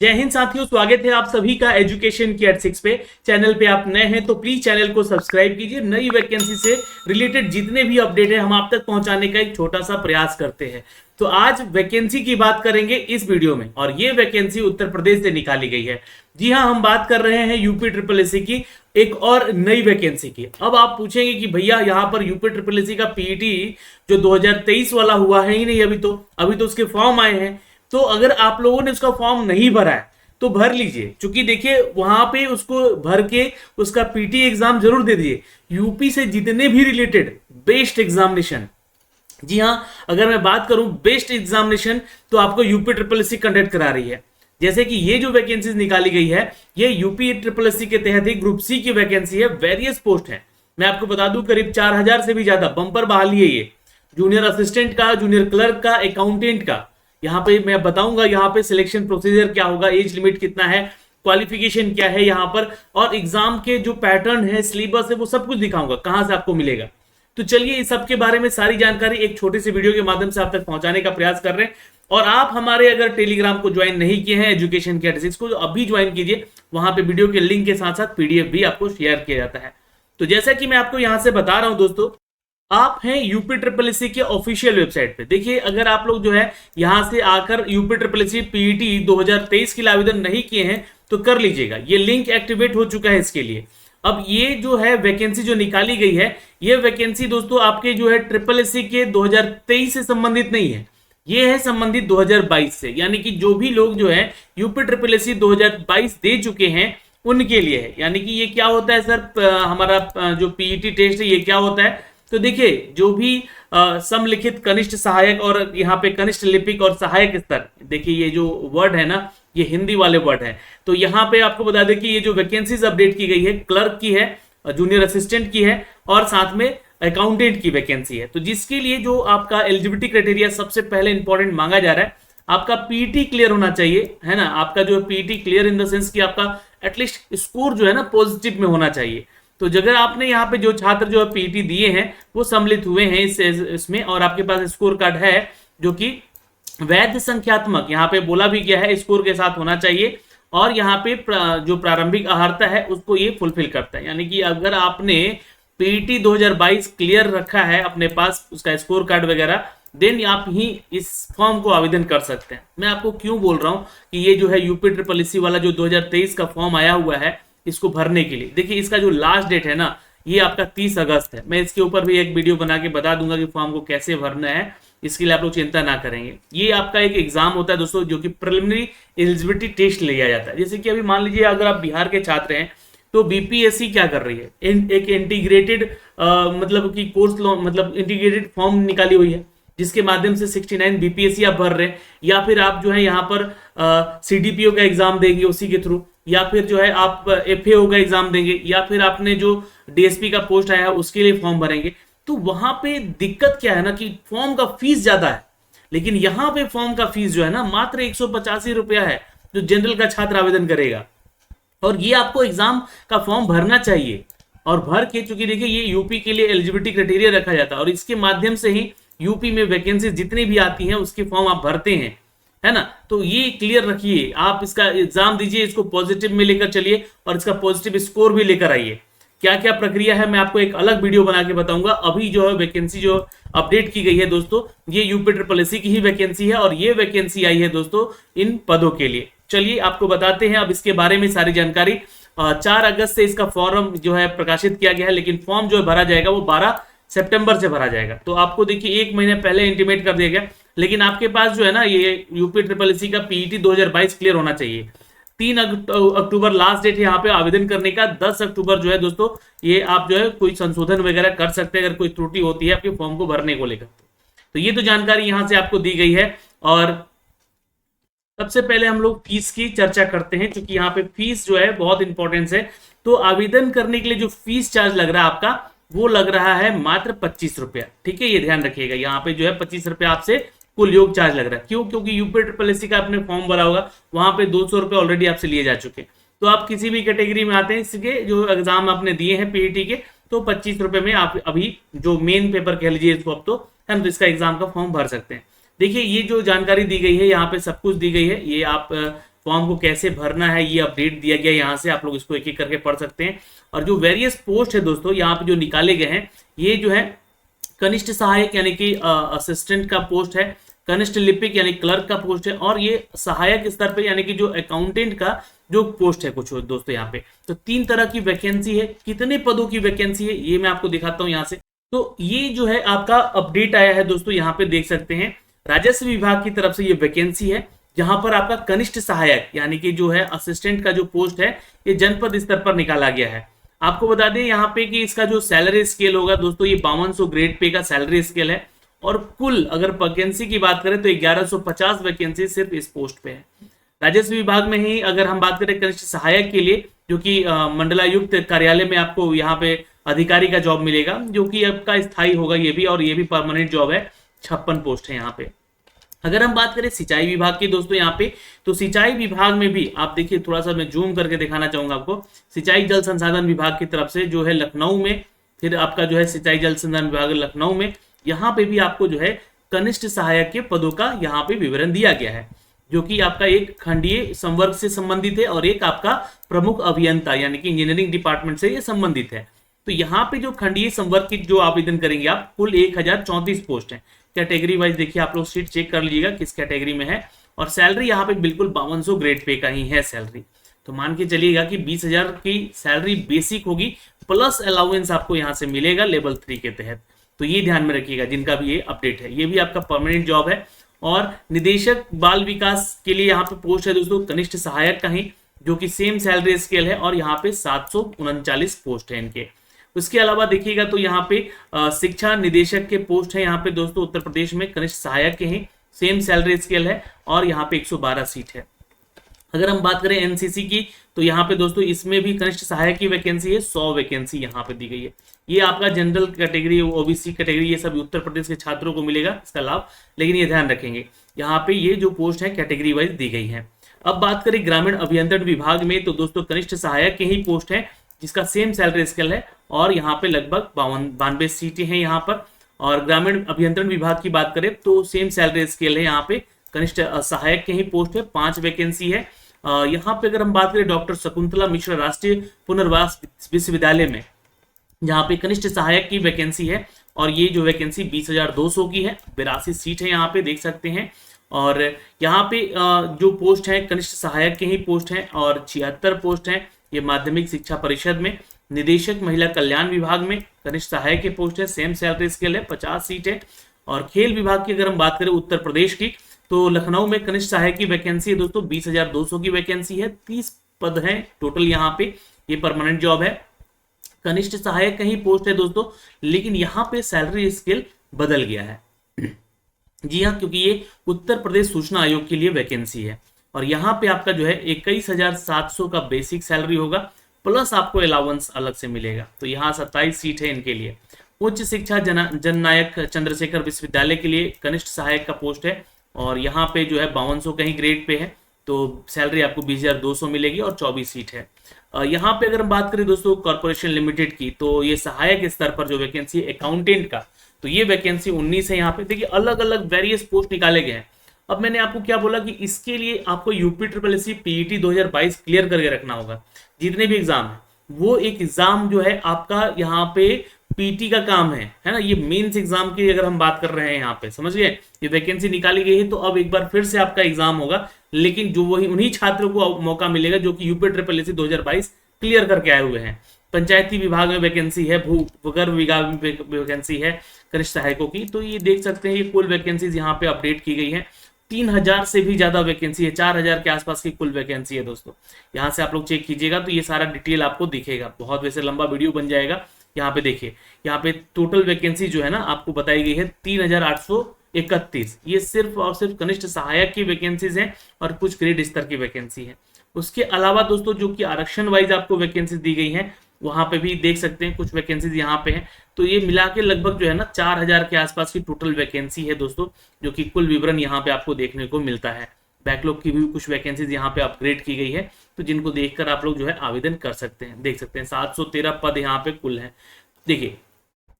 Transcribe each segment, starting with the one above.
जय हिंद साथियों, स्वागत है आप सभी का एजुकेशन की 86 पे। चैनल पे आप नए हैं तो प्लीज चैनल को सब्सक्राइब कीजिए। नई वैकेंसी से रिलेटेड जितने भी अपडेट है हम आप तक पहुंचाने का एक छोटा सा प्रयास करते हैं। तो आज वैकेंसी की बात करेंगे इस वीडियो में, और ये वैकेंसी उत्तर प्रदेश से निकाली गई है। जी हाँ, हम बात कर रहे हैं यूपी ट्रिपल एससी की एक और नई वैकेंसी की। अब आप पूछेंगे कि भैया यहाँ पर यूपी ट्रिपल एससी का पीईटी जो 2023 वाला हुआ है ही नहीं, अभी तो उसके फॉर्म आए हैं। तो अगर आप लोगों ने उसका फॉर्म नहीं भरा है तो भर लीजिए, क्योंकि देखिए वहां पे उसको भर के उसका पीटी एग्जाम जरूर दे दीजिए। यूपी से जितने भी रिलेटेड बेस्ट एग्जामिनेशन, जी हाँ, अगर मैं बात करूं बेस्ट एग्जामिनेशन तो आपको यूपी ट्रिपल एससी कंडक्ट करा रही है। जैसे कि ये जो वैकेंसीज निकाली गई है ये यूपी ट्रिपल एससी के तहत ही ग्रुप सी की वैकेंसी है। वेरियस पोस्ट है, मैं आपको बता दूं करीब 4000 से भी ज्यादा बंपर बहाली है ये। जूनियर असिस्टेंट का, जूनियर क्लर्क का, अकाउंटेंट का। यहाँ पे मैं बताऊंगा यहाँ पे सिलेक्शन प्रोसीजर क्या होगा, एज लिमिट कितना है, क्वालिफिकेशन क्या है यहाँ पर, और एग्जाम के जो पैटर्न है, सिलेबस है, वो सब कुछ दिखाऊंगा कहां से आपको मिलेगा। तो चलिए इस सब के बारे में सारी जानकारी एक छोटी सी वीडियो के माध्यम से आप तक पहुंचाने का प्रयास कर रहे हैं। और आप हमारे अगर टेलीग्राम को ज्वाइन नहीं किए हैं एजुकेशन की 86 को, तो अभी ज्वाइन कीजिए। वहां पे वीडियो के लिंक के साथ साथ पीडीएफ भी आपको शेयर किया जाता है। तो जैसा कि मैं आपको यहां से बता रहा हूं दोस्तों, आप हैं यूपी ट्रिपल एससी के ऑफिशियल वेबसाइट पे। देखिए अगर आप लोग जो है यहां से आकर यूपी ट्रिपल एससी पीईटी 2023 के लिए आवेदन नहीं किए हैं तो कर लीजिएगा। ये लिंक एक्टिवेट हो चुका है इसके लिए। अब ये जो है वैकेंसी जो निकाली गई है, ये वैकेंसी दोस्तों आपके जो है ट्रिपल एससी के 2023 से संबंधित नहीं है, ये है संबंधित 2022 से। यानी कि जो भी लोग जो है यूपी ट्रिपल एससी 2022 दे चुके हैं उनके लिए है। यानी कि ये क्या होता है सर, हमारा जो पीईटी टेस्ट है ये क्या होता है, तो देखिए जो भी समलिखित कनिष्ठ सहायक और यहाँ पे कनिष्ठ लिपिक और सहायक स्तर, देखिए ये जो वर्ड है ना ये हिंदी वाले वर्ड है। तो यहाँ पे आपको बता दें कि ये जो वैकेंसीज अपडेट की गई है क्लर्क की है, जूनियर असिस्टेंट की है और साथ में अकाउंटेंट की वैकेंसी है। तो जिसके लिए जो आपका एलिजिबिलिटी क्राइटेरिया सबसे पहले इंपॉर्टेंट मांगा जा रहा है, आपका पीईटी क्लियर होना चाहिए, है ना। आपका जो PET clear in the sense कि आपका एटलीस्ट स्कोर जो है ना पॉजिटिव में होना चाहिए। तो अगर आपने यहाँ पे जो छात्र जो पीईटी दिए हैं वो सम्मिलित हुए हैं इसमें, और आपके पास स्कोर कार्ड है जो कि वैध संख्यात्मक, यहाँ पे बोला भी गया है स्कोर के साथ होना चाहिए, और यहाँ पे जो प्रारंभिक अहर्ता है उसको ये फुलफिल करता है। यानी कि अगर आपने पीईटी 2022 क्लियर रखा है अपने पास उसका स्कोर कार्ड वगैरह, देन आप ही इस फॉर्म को आवेदन कर सकते हैं। मैं आपको क्यों बोल रहा हूँ कि ये जो है यूपी ट्रिपल एससी वाला जो 2023 का फॉर्म आया हुआ है इसको भरने के लिए, देखिए इसका जो लास्ट डेट है ना ये आपका 30 अगस्त है। मैं इसके ऊपर भी एक वीडियो बना के बता दूंगा कि फॉर्म को कैसे भरना है, इसके लिए आप लोग चिंता ना करेंगे। ये आपका एक एग्जाम होता है दोस्तों जो कि प्रिलिमिनरी एलिजिबिलिटी टेस्ट लिया जाता है। जैसे कि अभी मान लीजिए अगर आप बिहार के छात्र हैं तो बीपीएससी क्या कर रही है, एक इंटीग्रेटेड मतलब कि कोर्स मतलब इंटीग्रेटेड फॉर्म निकाली हुई है जिसके माध्यम से 69 बीपीएससी आप भर रहे हैं, या फिर आप जो है यहाँ पर सीडीपीओ का एग्जाम देंगे उसी के थ्रू, या फिर जो है आप एफएओ का एग्जाम देंगे, या फिर आपने जो डीएसपी का पोस्ट आया है उसके लिए फॉर्म भरेंगे। तो वहां पे दिक्कत क्या है ना कि फॉर्म का फीस ज्यादा है, लेकिन यहाँ पे फॉर्म का फीस जो है ना मात्र 185 रुपया है जो जनरल का छात्र आवेदन करेगा। और ये आपको एग्जाम का फॉर्म भरना चाहिए, और भर के, चूंकि देखिए ये यूपी के लिए एलिजिबिलिटी क्राइटेरिया रखा जाता है और इसके माध्यम से ही यूपी में वैकेंसी जितनी भी आती हैं उसके फॉर्म आप भरते हैं, है ना। तो ये क्लियर रखिए, आप इसका एग्जाम दीजिए, इसको पॉजिटिव में लेकर चलिए और इसका पॉजिटिव स्कोर भी लेकर आइए। क्या क्या प्रक्रिया है मैं आपको एक अलग वीडियो बना के बताऊंगा। अभी जो है वैकेंसी जो अपडेट की गई है दोस्तों, ये यूपी ट्रिपल एससी की ही वैकेंसी है, और ये वैकेंसी आई है दोस्तों इन पदों के लिए। चलिए आपको बताते हैं अब इसके बारे में सारी जानकारी। 4 अगस्त से इसका फॉर्म जो है प्रकाशित किया गया है, लेकिन फॉर्म जो भरा जाएगा वो 12 सितंबर से भरा जाएगा। तो आपको देखिए 1 महीने पहले इंटीमेट कर दिया गया, लेकिन आपके पास जो है ना ये यूपी ट्रिपल एससी का पीईटी 2022 क्लियर होना चाहिए। 3 अक्टूबर लास्ट डेट है यहाँ पे आवेदन करने का। 10 अक्टूबर जो है दोस्तों ये आप जो है कोई संशोधन वगैरह कर सकते हैं अगर कोई त्रुटि होती है आपके फॉर्म को भरने को लेकर। तो ये तो जानकारी यहाँ से आपको दी गई है। और सबसे पहले हम लोग फीस की चर्चा करते हैं, क्योंकि यहाँ पे फीस जो है बहुत इंपॉर्टेंस है। तो आवेदन करने के लिए जो फीस चार्ज लग रहा है आपका वो लग रहा है मात्र 25 रुपया। ठीक है, ये ध्यान रखिएगा, यहाँ पे जो है 25 रुपया आपसे कुल योग चार्ज लग रहा है। क्यों? क्योंकि यूपी ट्रिपल एससी का आपने फॉर्म भरा होगा, वहां पे 200 रुपये ऑलरेडी आपसे लिए जा चुके। तो आप किसी भी कैटेगरी में आते हैं इसके जो एग्जाम आपने दिए हैं पीईटी के, तो 25 रुपये में आप अभी जो मेन पेपर कह लीजिए इसको अब तो है ना, तो इसका एग्जाम का फॉर्म भर सकते हैं। देखिए ये जो जानकारी दी गई है यहाँ पे सब कुछ दी गई है, ये आप फॉर्म को कैसे भरना है ये अपडेट दिया गया। यहाँ से आप लोग इसको एक एक करके पढ़ सकते हैं। और जो वेरियस पोस्ट है दोस्तों यहाँ पे जो निकाले गए हैं, ये जो है कनिष्ठ सहायक यानी कि असिस्टेंट का पोस्ट है, कनिष्ठ लिपिक यानी क्लर्क का पोस्ट है, और ये सहायक स्तर पे यानी कि जो अकाउंटेंट का जो पोस्ट है कुछ दोस्तों यहाँ पे। तो 3 तरह की वैकेंसी है। कितने पदों की वैकेंसी है ये मैं आपको दिखाता हूँ यहाँ से। तो ये जो है आपका अपडेट आया है दोस्तों, यहाँ पे देख सकते हैं राजस्व विभाग की तरफ से ये वैकेंसी है, जहां पर आपका कनिष्ठ सहायक यानी कि जो है असिस्टेंट का जो पोस्ट है ये जनपद स्तर पर निकाला गया है। आपको बता दें यहाँ पे कि इसका जो सैलरी स्केल होगा दोस्तों ये 5200 ग्रेड पे का सैलरी स्केल है। और कुल अगर वैकेंसी की बात करें तो 1150 वैकेंसी सिर्फ इस पोस्ट पे है। राजस्व विभाग में ही अगर हम बात करें कनिष्ठ सहायक के लिए, जो कि मंडलायुक्त कार्यालय में आपको यहाँ पे अधिकारी का जॉब मिलेगा, जो कि आपका स्थायी होगा ये भी, और ये भी परमानेंट जॉब है। 56 पोस्ट है यहाँ पे। अगर हम बात करें सिंचाई विभाग की दोस्तों यहाँ पे, तो सिंचाई विभाग में भी आप देखिए, थोड़ा सा मैं जूम करके दिखाना चाहूंगा आपको। सिंचाई जल संसाधन विभाग की तरफ से जो है लखनऊ में, फिर आपका जो है सिंचाई जल संसाधन विभाग लखनऊ में, यहाँ पे भी आपको जो है कनिष्ठ सहायक के पदों का यहाँ पे विवरण दिया गया है, जो कि आपका एक खंडीय संवर्ग से संबंधित है और एक आपका प्रमुख अभियंता यानी कि इंजीनियरिंग डिपार्टमेंट से ये संबंधित है। तो यहाँ पे जो खंडीय संवर्ग की जो आवेदन करेंगे आप, कुल 1034 पोस्ट है। कैटेगरी वाइज देखिए, आप लोग सीट चेक कर लीजिएगा किस कैटेगरी में है। और सैलरी यहाँ पे बिल्कुल 5200 ग्रेड पे का ही है सैलरी। तो मान के चलिएगा कि 20,000 की सैलरी बेसिक होगी, प्लस अलाउंस आपको यहाँ से मिलेगा लेवल 3 के तहत। तो ये ध्यान में रखिएगा जिनका भी ये अपडेट है, ये भी आपका परमानेंट जॉब है। और निदेशक बाल विकास के लिए यहाँ पे पोस्ट है दोस्तों कनिष्ठ सहायक का ही, जो कि सेम सैलरी स्केल है, और यहाँ पे 739 पोस्ट है इनके। उसके अलावा देखिएगा तो यहाँ पे शिक्षा निदेशक के पोस्ट है यहाँ पे दोस्तों उत्तर प्रदेश में, कनिष्ठ सहायक के ही, सेम सैलरी स्केल है, और यहाँ पे 112 सीट है। अगर हम बात करें एनसीसी की, तो यहाँ पे दोस्तों इसमें भी कनिष्ठ सहायक की वैकेंसी है, 100 वैकेंसी यहाँ पे दी गई है। ये आपका जनरल कैटेगरी, ओबीसी कैटेगरी, ये सब उत्तर प्रदेश के छात्रों को मिलेगा इसका लाभ, लेकिन ये ध्यान रखेंगे यहाँ पे ये जो पोस्ट है कैटेगरी वाइज दी गई है। अब बात करें ग्रामीण अभियंत्रण विभाग में, तो दोस्तों कनिष्ठ सहायक के ही पोस्ट है, जिसका सेम सैलरी स्केल है, और यहाँ पे लगभग 92 सीटें हैं यहाँ पर। और ग्रामीण अभियंत्रण विभाग की बात करें तो सेम सैलरी स्केल है, यहाँ पे कनिष्ठ सहायक के ही पोस्ट है, 5 वैकेंसी है। यहाँ पे अगर हम बात करें डॉक्टर शकुंतला मिश्र राष्ट्रीय पुनर्वास विश्वविद्यालय में, जहाँ पे कनिष्ठ सहायक की वैकेंसी है, और ये जो वैकेंसी 20,200 की है, 82 सीट है यहाँ पे देख सकते हैं। और यहाँ पे जो पोस्ट है कनिष्ठ सहायक के ही पोस्ट है, और 76 पोस्ट है ये माध्यमिक शिक्षा परिषद में। निदेशक महिला कल्याण विभाग में कनिष्ठ सहायक के पोस्ट है, सेम सैलरी स्केल है, 50 सीट है। और खेल विभाग की अगर हम बात करें उत्तर प्रदेश की, तो लखनऊ में कनिष्ठ सहायक की वैकेंसी है दोस्तों 20,200 की वैकेंसी है, 30 पद हैं टोटल यहाँ पे, ये परमानेंट जॉब है। कनिष्ठ सहायक का ही पोस्ट है दोस्तों, लेकिन यहाँ पे सैलरी स्केल बदल गया है। जी हाँ, क्योंकि ये उत्तर प्रदेश सूचना आयोग के लिए वैकेंसी है, और यहाँ पे आपका जो है 21,700 का बेसिक सैलरी होगा, प्लस आपको अलाउंस अलग से मिलेगा। तो यहाँ 27 सीट है इनके लिए। उच्च शिक्षा जननायक चंद्रशेखर विश्वविद्यालय के लिए कनिष्ठ सहायक का पोस्ट है, और यहाँ पे जो है 5200 कहीं ग्रेड पे है, तो सैलरी आपको 20,200 मिलेगी, और 24 सीट है। यहाँ पे अगर हम बात करें दोस्तों कॉर्पोरेशन लिमिटेड की, तो ये सहायक स्तर पर जो वैकेंसी है अकाउंटेंट का, तो ये वैकेंसी 19 है। यहाँ पे देखिए अलग अलग वेरियस पोस्ट निकाले गए हैं। अब मैंने आपको क्या बोला कि इसके लिए आपको यूपी पीईटी 2022 क्लियर करके रखना होगा। जितने भी एग्जाम है वो एक एग्जाम जो है आपका यहाँ पे पीटी का काम है ना। ये मेंस एग्जाम की अगर हम बात कर रहे हैं यहाँ पे, समझ गए, ये वैकेंसी निकाली गई है, तो अब एक बार फिर से आपका एग्जाम होगा, लेकिन जो वही उन्हीं छात्रों को मौका मिलेगा जो कि यूपी 2022 क्लियर करके आए हुए हैं। पंचायती विभाग में वैकेंसी है, भूगर्भ विभाग में वैकेंसी है कनिष्ठ सहायकों की। तो ये देख सकते हैं ये कुल वैकेंसीज यहाँ पे अपडेट की गई है। 3000 से भी ज्यादा वैकेंसी है, 4000 के आसपास की कुल वैकेंसी है दोस्तों। यहाँ से आप लोग चेक कीजिएगा तो ये सारा डिटेल आपको दिखेगा। बहुत वैसे लंबा वीडियो बन जाएगा। यहाँ पे देखिए, यहाँ पे टोटल वैकेंसी जो है ना आपको बताई गई है 3831। ये सिर्फ और सिर्फ कनिष्ठ सहायक की वैकेंसीज हैं और कुछ ग्रेड स्तर की वैकेंसी है। उसके अलावा दोस्तों जो कि आरक्षण वाइज आपको वैकेंसी दी गई है, वहां पे भी देख सकते हैं कुछ वैकेंसीज यहाँ पे हैं। तो ये मिला के लगभग जो है ना 4000 के आसपास की टोटल वैकेंसी है दोस्तों, जो कि कुल विवरण यहाँ पे आपको देखने को मिलता है। बैकलॉग की भी कुछ वैकेंसीज यहाँ पे अपग्रेड की गई है, तो जिनको देखकर आप लोग जो है आवेदन कर सकते हैं। देख सकते हैं 713 पद यहाँ पे कुल है। देखिए,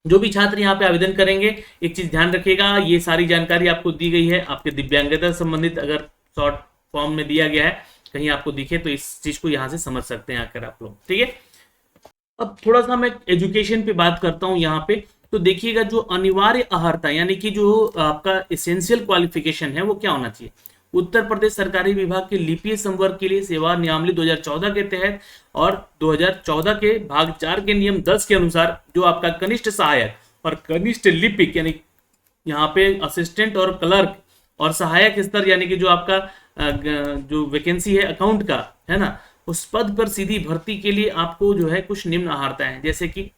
जो भी छात्र यहाँ पे आवेदन करेंगे, एक चीज ध्यान रखिएगा, ये सारी जानकारी आपको दी गई है आपके दिव्यांगता संबंधित, अगर शॉर्ट फॉर्म में दिया गया है कहीं आपको दिखे तो इस चीज को यहाँ से समझ सकते हैं आकर आप लोग, ठीक है। अब थोड़ा सा मैं एजुकेशन पे बात करता हूँ यहाँ पे। तो देखिएगा, जो अनिवार्य अर्हता यानी कि जो आपका एसेंशियल क्वालिफिकेशन है वो क्या होना चाहिए। उत्तर प्रदेश सरकारी विभाग के लिपि संवर्ग के लिए सेवा नियमावली 2014 के तहत और 2014 के भाग 4 के नियम 10 के अनुसार जो आपका कनिष्ठ सहायक और कनिष्ठ लिपिक यानी यहाँ पे असिस्टेंट और क्लर्क और सहायक स्तर यानी कि जो आपका जो वैकेंसी है अकाउंट का है ना, उस पद पर सीधी भर्ती के लिए आपको जो है कुछ निम्न अर्हता है, जैसे कि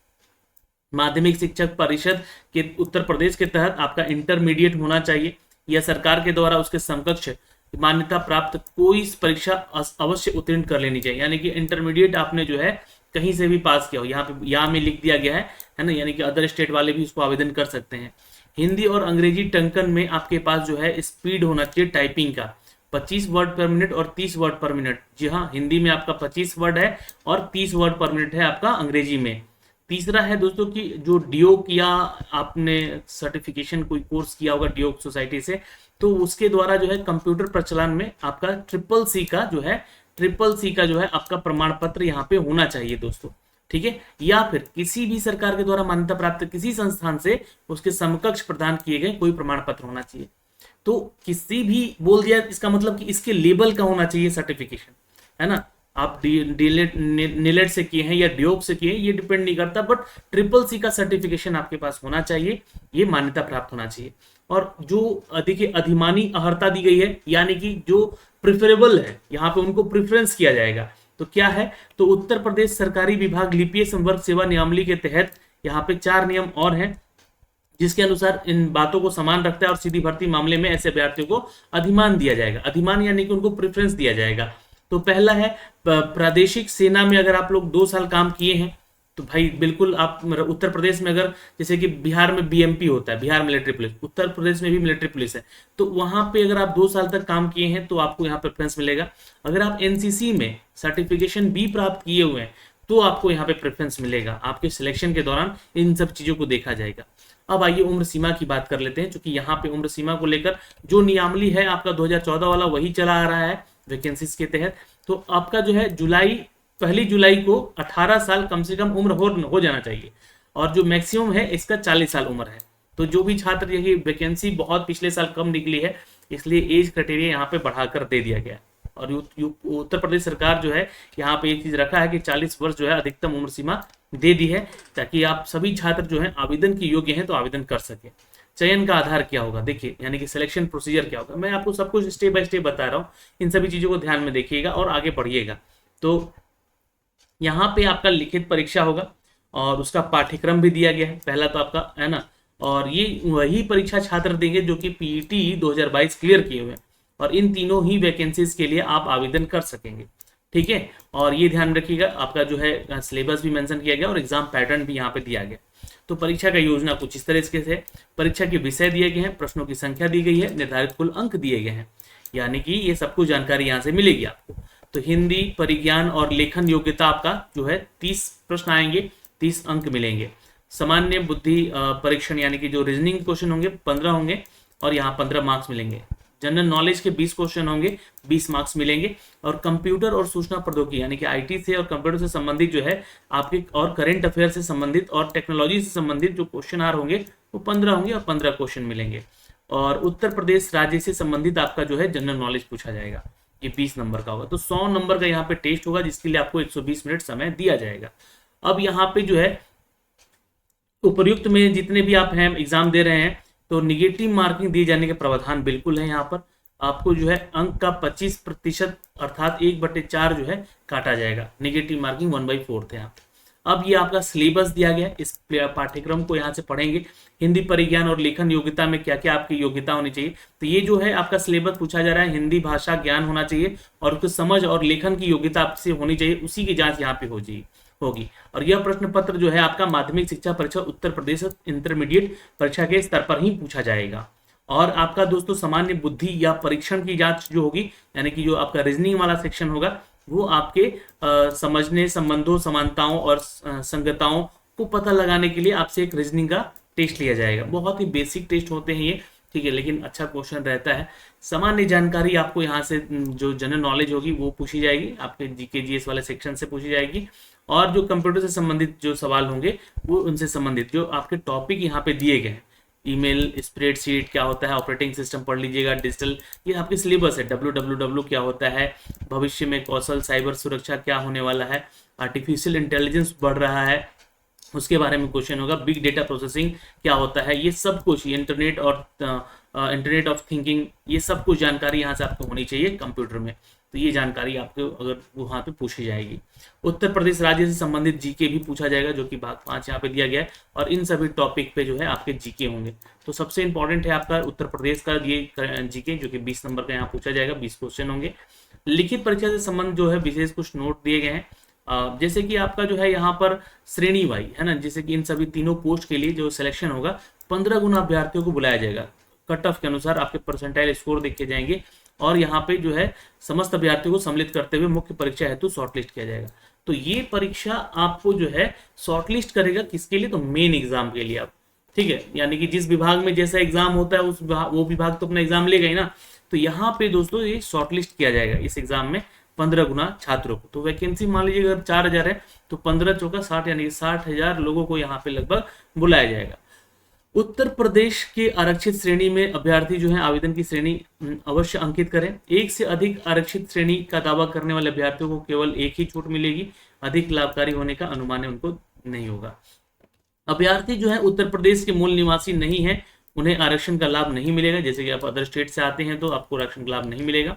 माध्यमिक शिक्षक परिषद के उत्तर प्रदेश के तहत आपका इंटरमीडिएट होना चाहिए या सरकार के द्वारा उसके समकक्ष मान्यता प्राप्त कोई परीक्षा अवश्य उत्तीर्ण कर लेनी चाहिए। यानी कि इंटरमीडिएट आपने जो है कहीं से भी पास किया हो, यहाँ में लिख दिया गया है ना, यानी कि अदर स्टेट वाले भी उसको आवेदन कर सकते हैं। हिंदी और अंग्रेजी टंकन में आपके पास जो है स्पीड होना चाहिए टाइपिंग का 25 वर्ड पर मिनट और 30 वर्ड पर मिनट। जी हाँ, हिंदी में आपका 25 वर्ड है और 30 वर्ड पर मिनट है आपका अंग्रेजी में। तीसरा है दोस्तों कि जो डियोग या आपने सर्टिफिकेशन कोई कोर्स किया होगा डियोग सोसाइटी से, तो उसके द्वारा जो है कंप्यूटर प्रचलन में आपका ट्रिपल सी का जो है आपका प्रमाण पत्र यहाँ पे होना चाहिए दोस्तों, ठीक है। या फिर किसी भी सरकार के द्वारा मान्यता प्राप्त किसी संस्थान से उसके समकक्ष प्रदान किए गए कोई प्रमाण पत्र होना चाहिए। तो किसी भी बोल दिया इसका मतलब कि इसके लेवल का होना चाहिए सर्टिफिकेशन, है ना। आप नीलेट से किए हैं या डियोग से किए हैं ये डिपेंड नहीं करता, बट ट्रिपल सी का सर्टिफिकेशन आपके पास होना चाहिए, ये मान्यता प्राप्त होना चाहिए। और जो देखिए अधिमानी अर्हता दी गई है यानी कि जो प्रिफरेबल है यहाँ पे उनको प्रेफरेंस किया जाएगा। तो क्या है, तो उत्तर प्रदेश सरकारी विभाग लिपि संवर्ग सेवा नियमावली के तहत यहाँ पे 4 नियम और हैं जिसके अनुसार इन बातों को समान रखता है और सीधी भर्ती मामले में ऐसे अभ्यर्थियों को अधिमान दिया जाएगा। अधिमान यानी कि उनको प्रेफरेंस दिया जाएगा। तो पहला है प्रादेशिक सेना में अगर आप लोग 2 साल काम किए हैं तो भाई बिल्कुल आप उत्तर प्रदेश में अगर जैसे कि बिहार में बीएमपी होता है, बिहार मिलिट्री पुलिस, उत्तर प्रदेश में भी मिलिट्री पुलिस है, तो वहां पे अगर आप 2 साल तक काम किए हैं तो आपको यहाँ प्रेफरेंस मिलेगा। अगर आप एनसीसी में सर्टिफिकेशन भी प्राप्त किए हुए हैं तो आपको यहाँ पे प्रेफरेंस मिलेगा। आपके सिलेक्शन के दौरान इन सब चीजों को देखा जाएगा। अब आइए उम्र सीमा की बात कर लेते हैं, क्योंकि यहाँ पे उम्र सीमा को लेकर जो नियमावली है आपका 2014 वाला वही चला आ रहा है वैकेंसीज के तहत। तो आपका जो है 1 जुलाई को 18 साल कम से कम उम्र हो जाना चाहिए और जो मैक्सिमम है इसका 40 साल उम्र है। तो जो भी छात्र यही वैकेंसी बहुत पिछले साल कम निकली है इसलिए एज क्राइटेरिया यहाँ पे बढ़ाकर दे दिया गया है। और उत्तर प्रदेश सरकार जो है यहाँ पे एक चीज रखा है कि 40 वर्ष जो है अधिकतम उम्र सीमा दे दी है ताकि आप सभी छात्र जो है आवेदन के योग्य हैं तो आवेदन कर सके। चयन का आधार क्या होगा, देखिए यानी कि सिलेक्शन प्रोसीजर क्या होगा, मैं आपको सब कुछ स्टेप बाय स्टेप बता रहा हूँ। इन सभी चीजों को ध्यान में देखिएगा और आगे बढ़िएगा। तो यहाँ पे आपका लिखित परीक्षा होगा और उसका पाठ्यक्रम भी दिया गया है, पहला तो आपका है ना, और ये वही परीक्षा छात्र देंगे जो कि पीईटी 2022 क्लियर किए हुए हैं और इन तीनों ही वैकेंसीज के लिए आप आवेदन कर सकेंगे, ठीक है। और ये ध्यान रखिएगा आपका जो है सिलेबस भी मेंशन किया गया और एग्जाम पैटर्न भी यहाँ पे दिया गया। तो परीक्षा का योजना कुछ इस तरह से, परीक्षा के विषय दिए गए हैं, प्रश्नों की संख्या दी गई है, निर्धारित कुल अंक दिए गए हैं, यानी कि ये सब कुछ जानकारी यहाँ से मिलेगी आपको। तो हिंदी परिज्ञान और लेखन योग्यता आपका जो है 30 प्रश्न आएंगे, 30 अंक मिलेंगे। सामान्य बुद्धि परीक्षण यानी कि जो रीजनिंग क्वेश्चन होंगे 15 होंगे और यहाँ 15 मार्क्स मिलेंगे। जनरल नॉलेज के 20 क्वेश्चन होंगे, 20 मार्क्स मिलेंगे। और कंप्यूटर और सूचना प्रौद्योगिकी यानी कि आईटी से और कंप्यूटर से संबंधित जो है आपके और करेंट अफेयर से संबंधित और टेक्नोलॉजी से संबंधित जो क्वेश्चन आर होंगे वो 15 होंगे और 15 क्वेश्चन मिलेंगे। और उत्तर प्रदेश राज्य से संबंधित आपका जो है जनरल नॉलेज पूछा जाएगा, ये 20 नंबर का होगा। तो 100 नंबर का यहाँ पे टेस्ट होगा जिसके लिए आपको 120 मिनट समय दिया जाएगा। अब यहाँ पे जो है उपर्युक्त में जितने भी आप हैं एग्जाम दे रहे हैं तो निगेटिव मार्किंग दिए जाने के प्रावधान बिल्कुल है। यहाँ पर आपको जो है अंक का 25% अर्थात 1/4 जो है काटा जाएगा। निगेटिव मार्किंग 1/4 है यहाँ पे। अब ये आपका सिलेबस दिया गया है, इस पाठ्यक्रम को यहाँ से पढ़ेंगे। हिंदी परिज्ञान और लेखन योग्यता में क्या क्या आपकी योग्यता होनी चाहिए, तो ये जो है आपका सिलेबस पूछा जा रहा है। हिंदी भाषा ज्ञान होना चाहिए और उसकी समझ और लेखन की योग्यता आपसे होनी चाहिए, उसी की जांच यहाँ पे होगी। और यह प्रश्न पत्र जो है आपका माध्यमिक शिक्षा परीक्षा उत्तर प्रदेश इंटरमीडिएट परीक्षा के स्तर पर ही पूछा जाएगा। और आपका दोस्तों सामान्य बुद्धि या परीक्षण की जांच जो होगी यानी कि जो आपका रीजनिंग वाला सेक्शन होगा वो आपके समझने, संबंधों, समानताओं और संगताओं को पता लगाने के लिए आपसे एक रीजनिंग का टेस्ट लिया जाएगा। बहुत ही बेसिक टेस्ट होते हैं ये, ठीक है, लेकिन अच्छा क्वेश्चन रहता है। सामान्य जानकारी आपको यहाँ से जो जनरल नॉलेज होगी वो पूछी जाएगी, आपके जीके जीएस वाले सेक्शन से पूछी जाएगी, और जो कंप्यूटर से संबंधित जो सवाल होंगे वो उनसे संबंधित जो आपके टॉपिक यहाँ पे दिए गए हैं, ईमेल, स्प्रेडशीट क्या होता है, ऑपरेटिंग सिस्टम पढ़ लीजिएगा, डिजिटल, ये आपके सिलेबस है, WWW क्या होता है, भविष्य में कौशल साइबर सुरक्षा क्या होने वाला है, आर्टिफिशियल इंटेलिजेंस बढ़ रहा है उसके बारे में क्वेश्चन होगा, बिग डेटा प्रोसेसिंग क्या होता है, ये सब कुछ, ये इंटरनेट और इंटरनेट ऑफ थिंकिंग, ये सब कुछ जानकारी यहाँ से आपको होनी चाहिए कंप्यूटर में। तो ये जानकारी आपको अगर वहाँ पे पूछी जाएगी। उत्तर प्रदेश राज्य से संबंधित जीके भी पूछा जाएगा, जो कि भाग 5 यहाँ पे दिया गया है, और इन सभी टॉपिक पे जो है आपके जीके होंगे। तो सबसे इंपॉर्टेंट है आपका उत्तर प्रदेश का ये जीके, जो कि 20 नंबर का यहाँ पूछा जाएगा, 20 क्वेश्चन होंगे। लिखित परीक्षा से संबंध जो है विशेष कुछ नोट दिए गए हैं, जैसे कि आपका जो है यहाँ पर श्रेणी वाई है ना, जैसे कि इन सभी तीनों पोस्ट के लिए जो सिलेक्शन होगा 15 गुना अभ्यर्थियों को बुलाया जाएगा, कट ऑफ के अनुसार आपके परसेंटाइल स्कोर देखे जाएंगे, और यहाँ पे जो है समस्त अभ्यर्थियों को सम्मिलित करते हुए मुख्य परीक्षा हेतु शॉर्टलिस्ट किया जाएगा। तो ये परीक्षा आपको जो है शॉर्टलिस्ट करेगा किसके लिए, तो मेन एग्जाम के लिए आप, ठीक है, यानी कि जिस विभाग में जैसा एग्जाम होता है उस वो विभाग तो अपना एग्जाम लेगा ही ना। तो यहाँ पे दोस्तों ये शॉर्टलिस्ट किया जाएगा इस एग्जाम में 15 गुना छात्रों को। तो वैकेंसी मान लीजिए अगर 4000 है तो 15 चौका 60, यानी 60,000 लोगों को यहाँ पे लगभग बुलाया जाएगा। उत्तर प्रदेश के आरक्षित श्रेणी में अभ्यर्थी जो है आवेदन की श्रेणी अवश्य अंकित करें। एक से अधिक आरक्षित श्रेणी का दावा करने वाले अभ्यर्थियों को केवल एक ही छूट मिलेगी, अधिक लाभकारी होने का अनुमान उनको नहीं होगा। अभ्यर्थी जो है उत्तर प्रदेश के मूल निवासी नहीं है, उन्हें आरक्षण का लाभ नहीं मिलेगा। जैसे कि आप अदर स्टेट से आते हैं तो आपको आरक्षण का लाभ नहीं मिलेगा।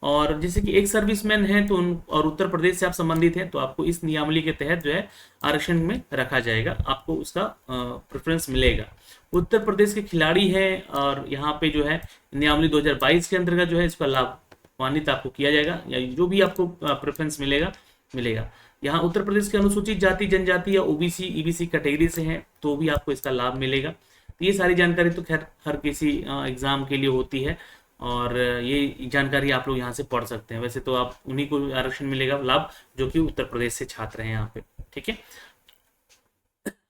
और जैसे कि एक सर्विसमैन है तो और उत्तर प्रदेश से आप संबंधित हैं तो आपको इस नियमावली के तहत जो है आरक्षण में रखा जाएगा, आपको उसका प्रेफरेंस मिलेगा। उत्तर प्रदेश के खिलाड़ी हैं और यहाँ पे जो है नियमावली 2022 के अंतर्गत जो है इसका लाभान्वित आपको किया जाएगा, या जो भी आपको प्रेफरेंस मिलेगा। यहाँ उत्तर प्रदेश के अनुसूचित जाति जनजाति या ओबीसी ईबीसी कैटेगरी से हैं तो भी आपको इसका लाभ मिलेगा। तो ये सारी जानकारी तो खैर हर किसी एग्जाम के लिए होती है, और ये जानकारी आप लोग यहाँ से पढ़ सकते हैं। वैसे तो आप उन्हीं को आरक्षण मिलेगा लाभ जो कि उत्तर प्रदेश से छात्र हैं यहाँ पे, ठीक है।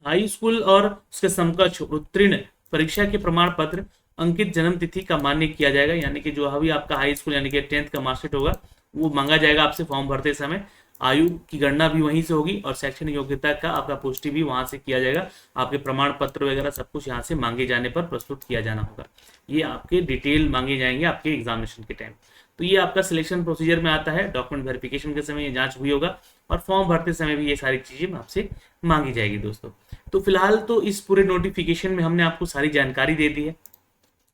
हाई स्कूल और उसके समकक्ष उत्तीर्ण परीक्षा के प्रमाण पत्र अंकित जन्म तिथि का मान्य किया जाएगा, यानी कि जो अभी आपका हाई स्कूल यानी कि 10th का मार्कशीट होगा वो मांगा जाएगा आपसे फॉर्म भरते समय। आयु की गणना भी वहीं से होगी और शैक्षणिक योग्यता का आपका पुष्टि भी वहां से किया जाएगा। आपके प्रमाण पत्र वगैरह सब कुछ यहाँ से मांगे जाने पर प्रस्तुत किया जाना होगा। ये आपके डिटेल मांगे जाएंगे आपके एग्जामिनेशन के टाइम। तो ये आपका सिलेक्शन प्रोसीजर में आता है। डॉक्यूमेंट वेरिफिकेशन के समय ये जांच हुई होगा और फॉर्म भरते समय भी ये सारी चीजें आपसे मांगी जाएगी दोस्तों। तो फिलहाल तो इस पूरे नोटिफिकेशन में हमने आपको सारी जानकारी दे दी है।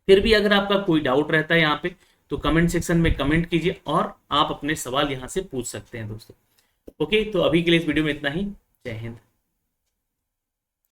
फिर भी अगर आपका कोई डाउट रहता है यहाँ पे तो कमेंट सेक्शन में कमेंट कीजिए और आप अपने सवाल यहाँ से पूछ सकते हैं दोस्तों। ओके, तो अभी के लिए इस वीडियो में इतना ही। जय हिंद।